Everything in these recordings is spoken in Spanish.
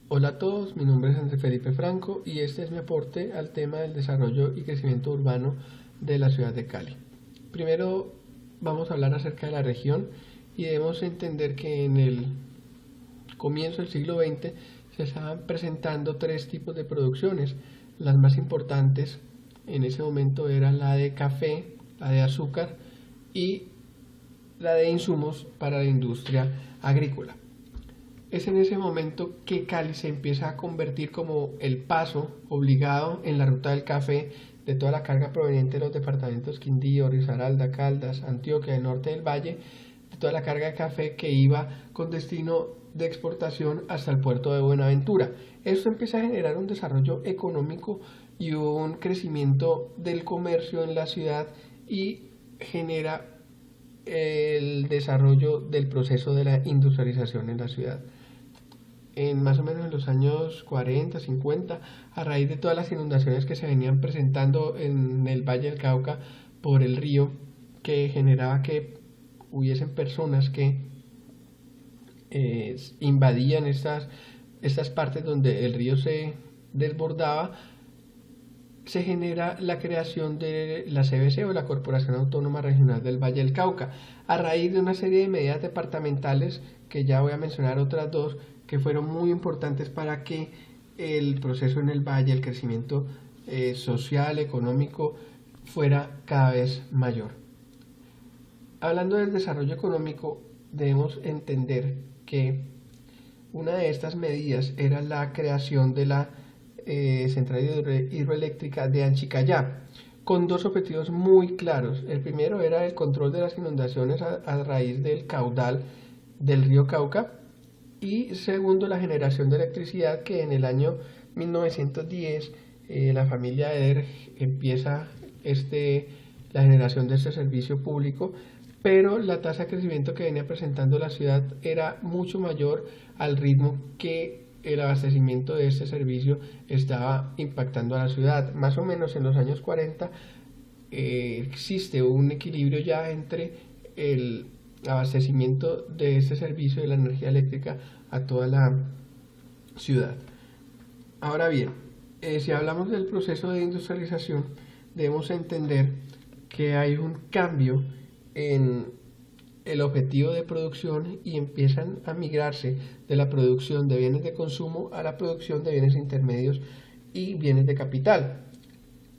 Hola a todos, mi nombre es André Felipe Franco y este es mi aporte al tema del desarrollo y crecimiento urbano de la ciudad de Cali. Primero vamos a hablar acerca de la región y debemos entender que en el comienzo del siglo XX se estaban presentando tres tipos de producciones. Las más importantes en ese momento eran la de café, la de azúcar y la de insumos para la industria agrícola. Es en ese momento que Cali se empieza a convertir como el paso obligado en la ruta del café de toda la carga proveniente de los departamentos Quindío, Risaralda, Caldas, Antioquia, del norte del valle, de toda la carga de café que iba con destino de exportación hasta el puerto de Buenaventura. Esto empieza a generar un desarrollo económico y un crecimiento del comercio en la ciudad y genera el desarrollo del proceso de la industrialización en la ciudad. En más o menos en los años 40, 50, a raíz de todas las inundaciones que se venían presentando en el Valle del Cauca por el río, que generaba que hubiesen personas que invadían estas partes donde el río se desbordaba, se genera la creación de la CBC o la Corporación Autónoma Regional del Valle del Cauca, a raíz de una serie de medidas departamentales que ya voy a mencionar otras dos que fueron muy importantes para que el proceso en el valle, el crecimiento social, económico, fuera cada vez mayor. Hablando del desarrollo económico, debemos entender que una de estas medidas era la creación de la central hidroeléctrica de Anchicayá, con dos objetivos muy claros. El primero era el control de las inundaciones a raíz del caudal del río Cauca, y segundo, la generación de electricidad, que en el año 1910 la familia Eder empieza la generación de este servicio público, pero la tasa de crecimiento que venía presentando la ciudad era mucho mayor al ritmo que el abastecimiento de este servicio estaba impactando a la ciudad. Más o menos en los años 40 existe un equilibrio ya entre el abastecimiento de este servicio de la energía eléctrica a toda la ciudad. Ahora bien, si hablamos del proceso de industrialización, debemos entender que hay un cambio en el objetivo de producción y empiezan a migrarse de la producción de bienes de consumo a la producción de bienes intermedios y bienes de capital.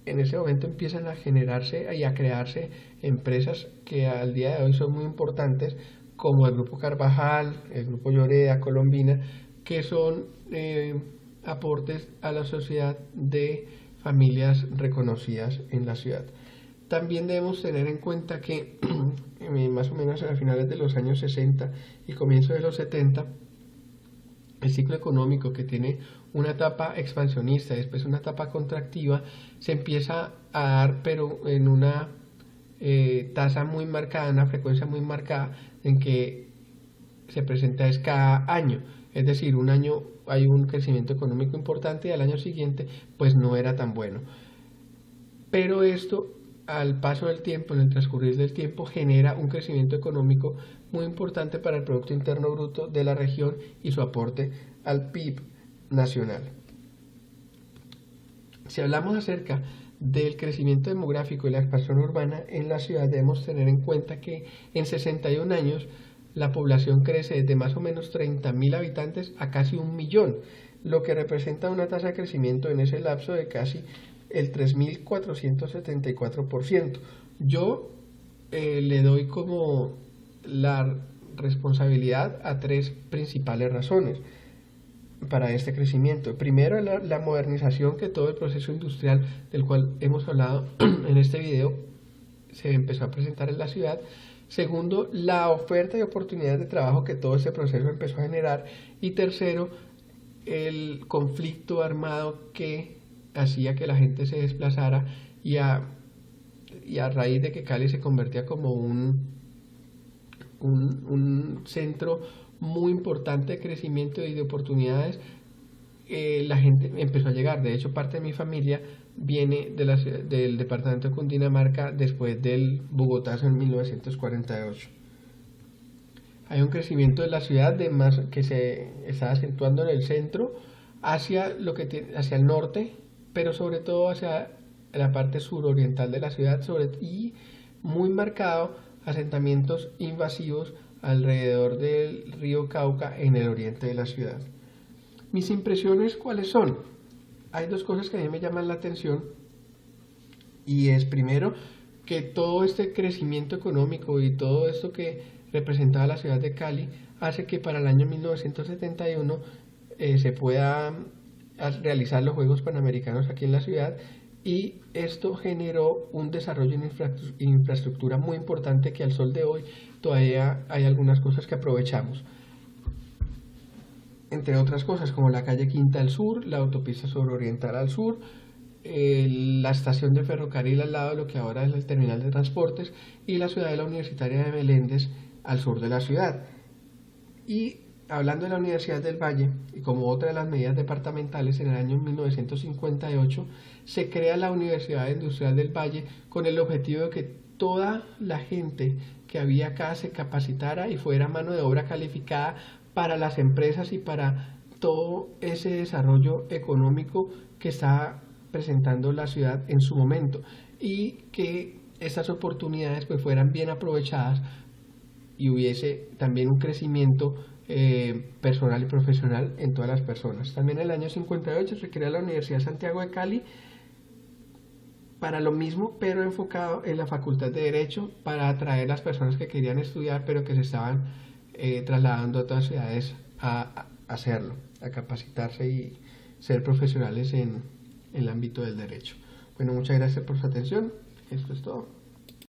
En ese momento empiezan a generarse y a crearse empresas que al día de hoy son muy importantes, como el Grupo Carvajal, el Grupo Lloreda, Colombina, que son aportes a la sociedad de familias reconocidas en la ciudad. También debemos tener en cuenta que más o menos a finales de los años 60 y comienzos de los 70, el ciclo económico, que tiene una etapa expansionista y después una etapa contractiva, se empieza a dar, pero en una tasa muy marcada, una frecuencia muy marcada, en que se presenta es cada año. Es decir, un año hay un crecimiento económico importante y al año siguiente pues no era tan bueno. Pero esto, al paso del tiempo, en el transcurrir del tiempo, genera un crecimiento económico muy importante para el Producto Interno Bruto de la región y su aporte al PIB nacional. Si hablamos acerca del crecimiento demográfico y la expansión urbana en la ciudad, debemos tener en cuenta que en 61 años la población crece desde más o menos 30.000 habitantes a casi 1.000.000, lo que representa una tasa de crecimiento en ese lapso de casi el 3.474%. Yo le doy como la responsabilidad a tres principales razones para este crecimiento. Primero, la modernización, que todo el proceso industrial del cual hemos hablado en este video se empezó a presentar en la ciudad. Segundo, la oferta y oportunidades de trabajo que todo este proceso empezó a generar. Y tercero, el conflicto armado que hacía que la gente se desplazara y a raíz de que Cali se convertía como un centro muy importante de crecimiento y de oportunidades, la gente empezó a llegar. De hecho, parte de mi familia viene del departamento de Cundinamarca después del Bogotazo en 1948. Hay un crecimiento de la ciudad que se está acentuando en el centro, hacia hacia el norte, pero sobre todo hacia la parte suroriental de la ciudad, y muy marcado asentamientos invasivos alrededor del río Cauca en el oriente de la ciudad. Mis impresiones, ¿cuáles son? Hay dos cosas que a mí me llaman la atención, y es primero que todo este crecimiento económico y todo esto que representaba la ciudad de Cali hace que para el año 1971 se pueda realizar los Juegos Panamericanos aquí en la ciudad, y esto generó un desarrollo en infraestructura muy importante que al sol de hoy todavía hay algunas cosas que aprovechamos. Entre otras cosas como la calle Quinta al sur, la autopista suroriental al sur, la estación de ferrocarril al lado de lo que ahora es el terminal de transportes, y la ciudadela universitaria de Meléndez al sur de la ciudad. Y hablando de la Universidad del Valle, y como otra de las medidas departamentales, en el año 1958 se crea la Universidad Industrial del Valle con el objetivo de que toda la gente que había acá se capacitara y fuera mano de obra calificada para las empresas y para todo ese desarrollo económico que está presentando la ciudad en su momento, y que estas oportunidades pues fueran bien aprovechadas y hubiese también un crecimiento personal y profesional en todas las personas. También en el año 58 se crea la Universidad Santiago de Cali para lo mismo, pero enfocado en la Facultad de Derecho, para atraer las personas que querían estudiar pero que se estaban trasladando a otras ciudades a hacerlo, a capacitarse y ser profesionales en el ámbito del derecho. Bueno, muchas gracias por su atención. Esto es todo.